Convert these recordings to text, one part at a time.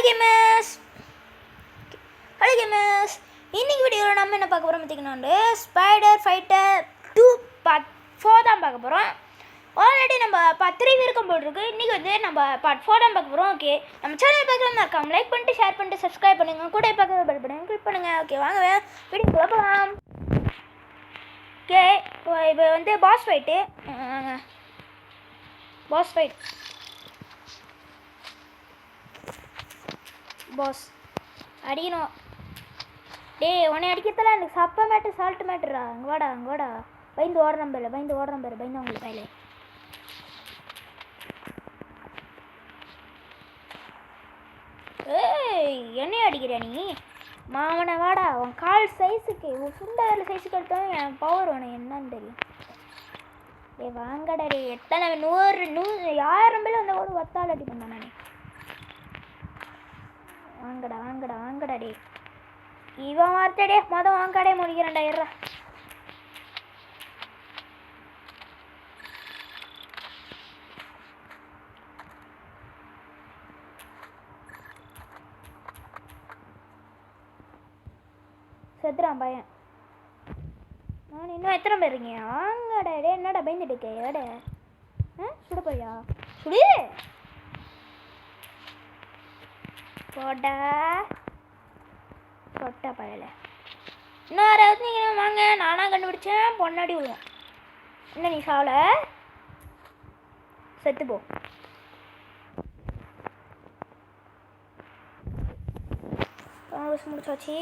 Gamers இன்னைக்கு வீடியோவில் நம்ம என்ன பார்க்க போகிறோம் பார்த்தீங்கன்னா ஸ்பைடர் ஃபைட்டர் 2 பார்ட் 4 தான் பார்க்க போகிறோம். ஆல்ரெடி நம்ம பார்ட் 3 விருக்கம் போட்டிருக்கு. இன்றைக்கி வந்து நம்ம பார்ட் 4 தான் பார்க்க போகிறோம். ஓகே, நம்ம சேனல் பார்க்கலாம் இருக்காங்க, லைக் பண்ணிட்டு ஷேர் பண்ணிட்டு சப்ஸ்கிரைப் பண்ணுங்கள், கூட பார்க்க பெல் பட்டன் கிளிக் பண்ணுங்கள். ஓகே, வாங்க வீடியோ போகலாம். ஓகே, இப்போ வந்து பாஸ் ஃபைட்டு பாஸ் அடிக்கணும். டேய், உன்னை அடிக்கிறதுல எனக்கு சப்ப மேட்டு சால்ட் மேட்டுறா. அங்கே வாடா பயந்து ஓடுறேன் பேர் பயந்து அவங்களுக்கு பயில. ஏய், என்னைய அடிக்கிறியா நீ? மாமனை வாடா, உன் கால் சைஸுக்கு உன் சுண்டல் சைஸுக்கு எடுத்தாலும் என் பவர் உனக்கு என்னன்னு தெரியும். டே வாங்கடா, டே எத்தனை 1000 பேர் அந்த ஒரு வத்தால் அடி பண்ண நான். வாங்கடா டே. இவன் வார்த்தடே மொதல் வாங்கடே முடிக்கிறேன்டா. இருறா செத்துறான் பையன். நான் இன்னும் எத்தனை பேர் இருக்கீங்க? வாங்கடா டே. என்னடா பயந்துட்டு இருக்கே? எடா சுட போயா? சுடு போடா சொட்ட பழையில. இன்னும் யாராவது நீங்கள் வாங்க, நானாக கண்டுபிடிச்சேன். பொன்னாடி விடுவோம். இன்னும் நீ சாவல, செத்து போ. முடிச்சாச்சு.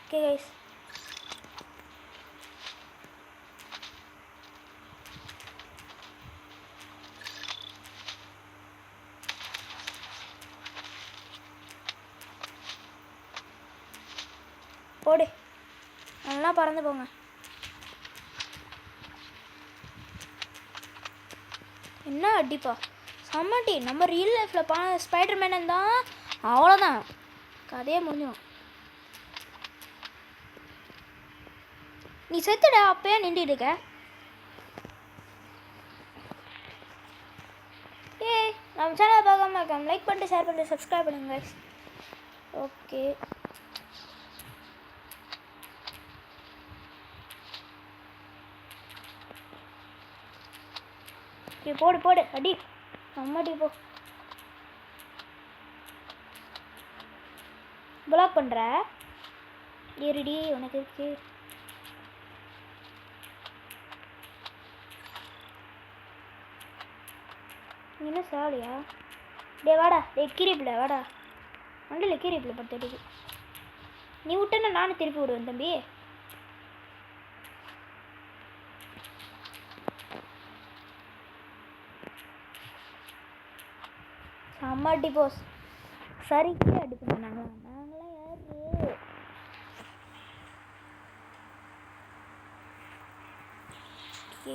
Okay guys, போடு, நல்லா பறந்து போங்க. என்ன அடிப்பா செம்மட்டி. நம்ம ரியல் லைஃப்பில் ஸ்பைடர் மேன் தான், அவ்வளோதான், கதையே முடிஞ்சிடும். நீ செத்துடா, அப்பயே நின்றுட்டு இருக்க. ஏய், நம்ம சேனலை பார்க்காம இருக்காம லைக் பண்ணிட்டு ஷேர் பண்ணிட்டு சப்ஸ்கிரைப் பண்ணுங்க guys. ஓகே, போடு அடி அம்மாடி. போ, பிளாக் பண்ணுற ஏறிடி உனக்கு இருக்கு. என்ன சாலியா? டே வாடா, டே கீரிப்பில் வாடா, மண்டல கீரிப்பில் படுத்துட்டு. நீ விட்டேன்னா நானும் திருப்பி விடுவேன் தம்பி. அம்மாட்டி போஸ் சரிக்கு அடிப்போம். நாங்களாம் யாரு?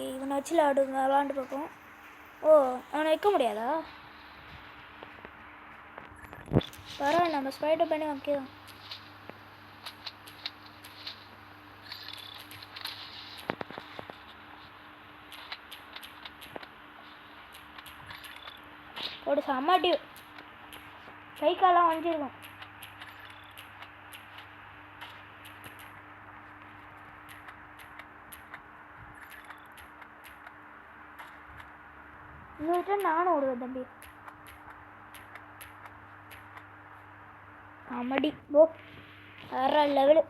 இவனை வச்சு விளாண்டு பார்ப்போம். ஓ, அவனை வைக்க முடியாதா? பரவாயில்ல, நம்ம ஸ்பைடர் பண்ணி வைக்கலாம். ஒரு சமாட்டி கை காலாம் வஞ்சிருக்கும். இன்னொரு நானும் விடுவேன் தம்பி. காமெடி போ, வேற லெவலு.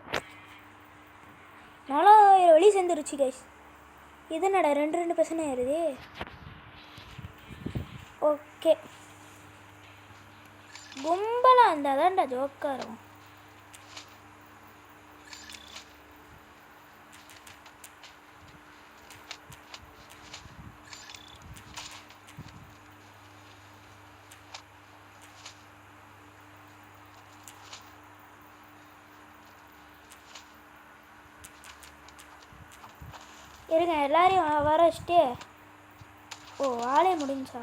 4000 வெளி சேர்ந்துருச்சு கைஸ். இது என்னடா 2% ஏறுது. ஓகே, கும்பலாக இருந்தால் தான்டா ஜோக்காக இருக்கும். இருங்க, எல்லாரையும் வர வச்சுட்டு. ஓ, ஆளே முடிஞ்சா?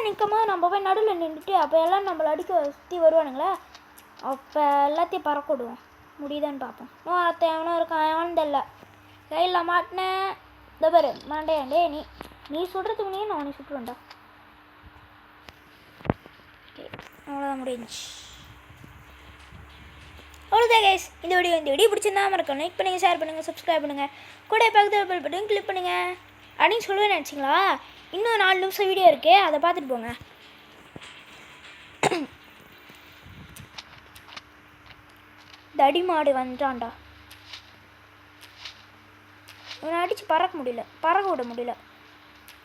நிற்கும்போது நம்ம போய் நடுவில் நின்றுட்டு அப்போ எல்லாம் நம்மளை அடிக்க சுற்றி வருவானுங்களே, அப்போ எல்லாத்தையும் பறக்க விடுவோம். முடியுதான்னு பார்ப்போம். ஒருத்தன் எவனும் இருக்கான், எவனும் தெரியல. கையில் மாட்டினேன். இந்த பாரு மாண்டே நீ சுடுறதுக்கு முன்னே நான் உனக்கு சுட்டுருவேன்டா. ஓகே, அவ்வளோதான் முடிஞ்சு. அவ்வளோதான் கைஸ், இந்த வீடியோ பிடிச்சிருந்தா மறக்காம லைக் பண்ணுங்கள், ஷேர் பண்ணுங்கள், சப்ஸ்கிரைப் பண்ணுங்கள், கூட பக்கத்தில் பெல் பட்டன் கிளிக் பண்ணுங்கள் அப்படின்னு சொல்லுவேன். நினச்சிங்களா? இன்னும் 4 நிமிஷம் வீடியோ இருக்கே, அதை பார்த்துட்டு போங்க. தடி மாடு வந்துட்டான்டா. இவனை அடித்து பறக்க விட முடியல.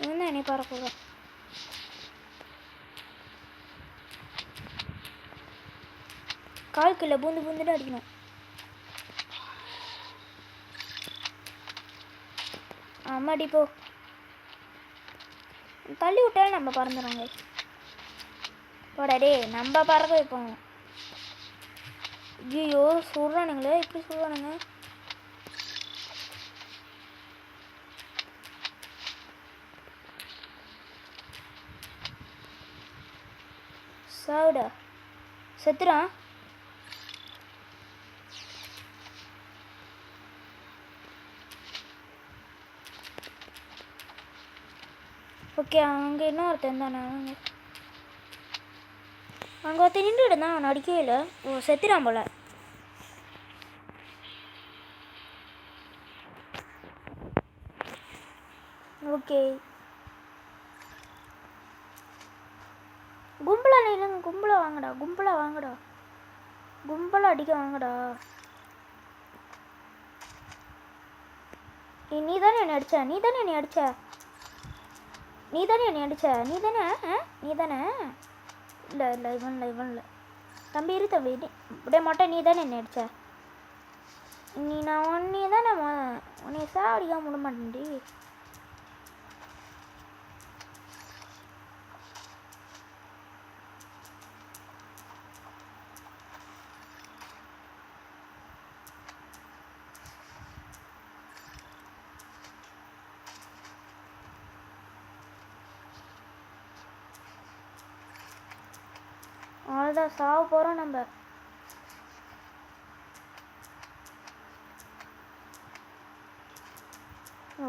இவன் தான் என்னை பறக்க விடுறான். கால்குள்ள பூந்துட்டு அடிக்கணும். ஆமாடி போ. தள்ளி விட்டாலும் நம்ம பறந்துடுறோங்க. போடாடே, நம்ம பறக்க வைப்போம். ஐயோ சொல்கிறானுங்களே, இப்படி சொல்கிறானுங்க. சாவுடா, செத்துறான். ஓகே, அங்கே என்ன ஒருத்தன் தானே, அங்கே ஒருத்தன் நின்றுட்டு தான், அவன் அடிக்கவே இல்லை. ஓ, செத்துறான் போல. ஓகே, கும்பலாக நில்லுங்க, கும்பலாக வாங்கடா, கும்பலாக அடிக்க வாங்கடா. நீ தானே என்னை அடிச்ச, நீ தானே நீ தானே இல்லை இவன் இல்லை. தம்பி அப்படியே மாட்டேன். நீ தானே என்னை அடிச்ச. நான் உன்னை தானே உன்னை சாவடிக்காம விட மாட்டேன்டி. அவ்வளோதான், சாவ போகிறோம் நம்ம.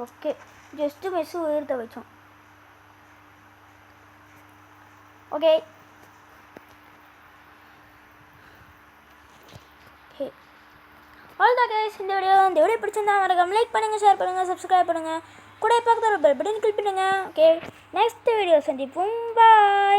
ஓகே, ஜஸ்ட்டு மிஸ் உயிர்த்த வச்சோம். ஓகே, அவ்வளோதான் கைஸ், இந்த வீடியோ பிடிச்சிருந்தா மறக்காம லைக் பண்ணுங்கள், ஷேர் பண்ணுங்கள், சப்ஸ்கிரைப் பண்ணுங்கள், கூட பக்கத்தில் பெல் பட்டன் கிளிக் பண்ணுங்கள். ஓகே, நெக்ஸ்ட் வீடியோ சந்திப்போம். பாய்.